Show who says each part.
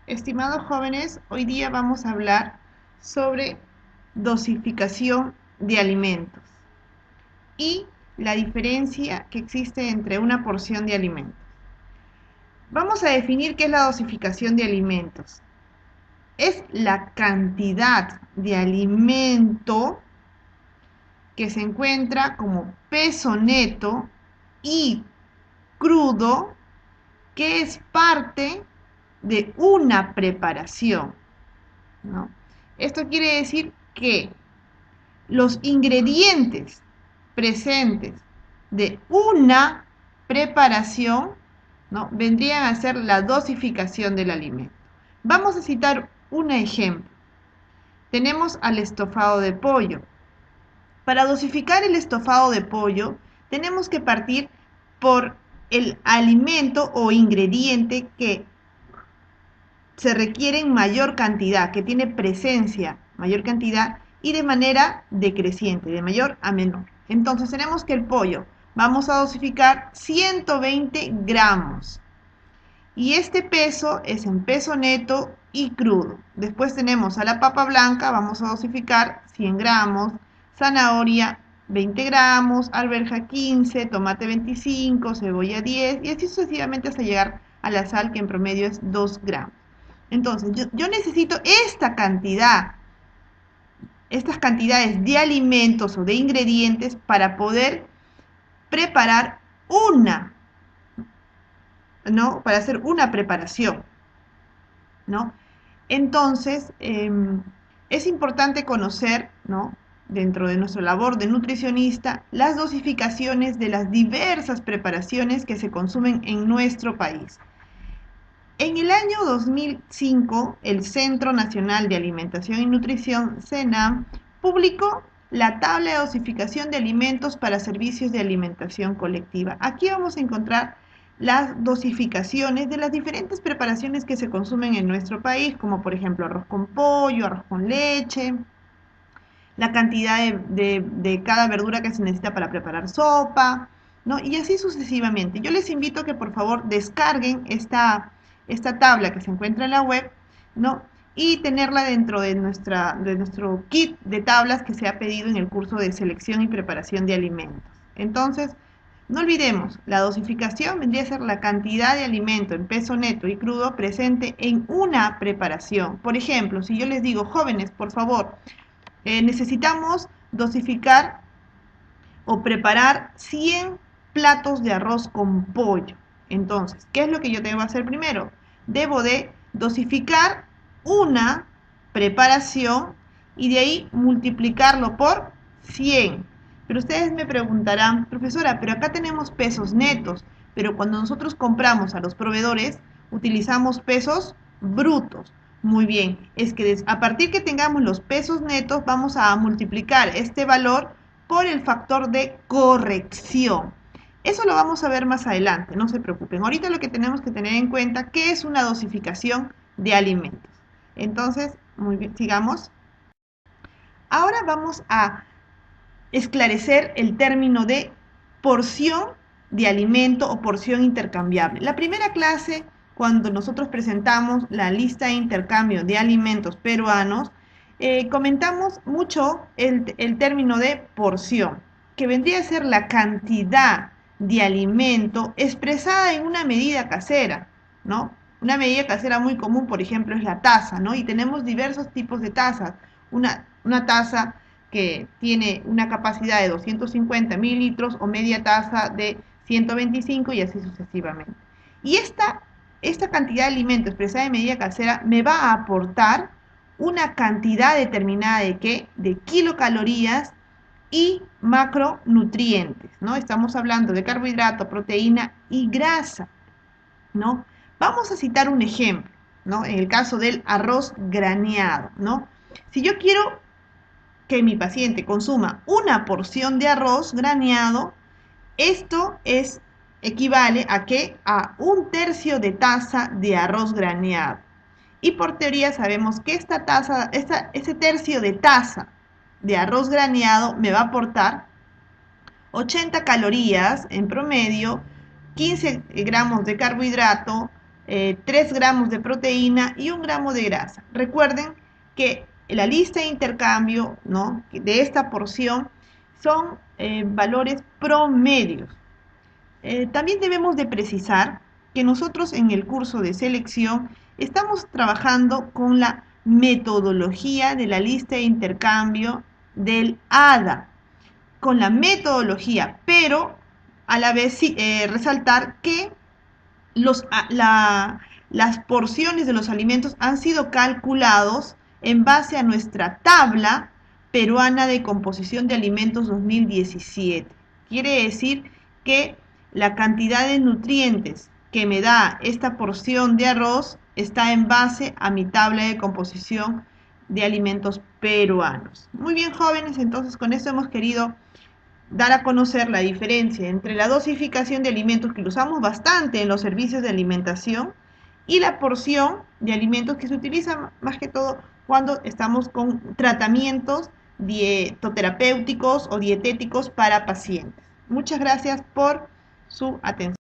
Speaker 1: Estimados jóvenes, hoy día vamos a hablar sobre dosificación de alimentos y la diferencia que existe entre una porción de alimentos. Vamos a definir qué es la dosificación de alimentos. Es la cantidad de alimento que se encuentra como peso neto y crudo que es parte de una preparación, ¿no? Esto quiere decir que los ingredientes presentes de una preparación, ¿no?, vendrían a ser la dosificación del alimento. Vamos a citar un ejemplo. Tenemos al estofado de pollo. Para dosificar el estofado de pollo, tenemos que partir por el alimento o ingrediente que se requiere en mayor cantidad, que tiene presencia, mayor cantidad y de manera decreciente, de mayor a menor. Entonces tenemos que el pollo vamos a dosificar 120 gramos y este peso es en peso neto y crudo. Después tenemos a la papa blanca, vamos a dosificar 100 gramos, zanahoria 20 gramos, alberja 15, tomate 25, cebolla 10 y así sucesivamente hasta llegar a la sal, que en promedio es 2 gramos. Entonces, yo necesito estas cantidades de alimentos o de ingredientes para poder preparar ¿no? Para hacer una preparación, ¿no? Entonces, es importante conocer, ¿no?, dentro de nuestra labor de nutricionista, las dosificaciones de las diversas preparaciones que se consumen en nuestro país. En el año 2005, el Centro Nacional de Alimentación y Nutrición, CENAM, publicó la tabla de dosificación de alimentos para servicios de alimentación colectiva. Aquí vamos a encontrar las dosificaciones de las diferentes preparaciones que se consumen en nuestro país, como por ejemplo arroz con pollo, arroz con leche, la cantidad de cada verdura que se necesita para preparar sopa, ¿no? Y así sucesivamente. Yo les invito a que por favor descarguen esta tabla que se encuentra en la web, ¿no?, y tenerla dentro de nuestro kit de tablas que se ha pedido en el curso de selección y preparación de alimentos. Entonces, no olvidemos, la dosificación vendría a ser la cantidad de alimento en peso neto y crudo presente en una preparación. Por ejemplo, si yo les digo, jóvenes, por favor, necesitamos dosificar o preparar 100 platos de arroz con pollo. Entonces, ¿qué es lo que yo tengo que hacer primero? Debo de dosificar una preparación y de ahí multiplicarlo por 100. Pero ustedes me preguntarán, profesora, pero acá tenemos pesos netos, pero cuando nosotros compramos a los proveedores, utilizamos pesos brutos. Muy bien, es que a partir que tengamos los pesos netos, vamos a multiplicar este valor por el factor de corrección. Eso lo vamos a ver más adelante, no se preocupen. Ahorita lo que tenemos que tener en cuenta, ¿qué es una dosificación de alimentos? Entonces, muy bien, sigamos. Ahora vamos a esclarecer el término de porción de alimento o porción intercambiable. La primera clase, cuando nosotros presentamos la lista de intercambio de alimentos peruanos, comentamos mucho el término de porción, que vendría a ser la cantidad de alimento expresada en una medida casera, ¿no? Una medida casera muy común, por ejemplo, es la taza, ¿no? Y tenemos diversos tipos de tazas. Una taza que tiene una capacidad de 250 mililitros o media taza de 125 y así sucesivamente. Y esta cantidad de alimento expresada en medida casera me va a aportar una cantidad determinada de ¿qué? De kilocalorías y macronutrientes, ¿no? Estamos hablando de carbohidrato, proteína y grasa, ¿no? Vamos a citar un ejemplo, ¿no? En el caso del arroz graneado, ¿no? Si yo quiero que mi paciente consuma una porción de arroz graneado, esto equivale a ¿qué? A 1/3 de taza de arroz graneado. Y por teoría sabemos que ese tercio de taza de arroz graneado me va a aportar 80 calorías en promedio, 15 gramos de carbohidrato, 3 gramos de proteína y 1 gramo de grasa. Recuerden que la lista de intercambio, ¿no?, de esta porción son valores promedios. También debemos de precisar que nosotros en el curso de selección estamos trabajando con la metodología de la lista de intercambio del ADA, con la metodología, pero a la vez resaltar que las porciones de los alimentos han sido calculados en base a nuestra tabla peruana de composición de alimentos 2017. Quiere decir que la cantidad de nutrientes que me da esta porción de arroz está en base a mi tabla de composición de alimentos peruanos. Muy bien, jóvenes, entonces con esto hemos querido dar a conocer la diferencia entre la dosificación de alimentos, que lo usamos bastante en los servicios de alimentación, y la porción de alimentos que se utiliza más que todo cuando estamos con tratamientos dietoterapéuticos o dietéticos para pacientes. Muchas gracias por su atención.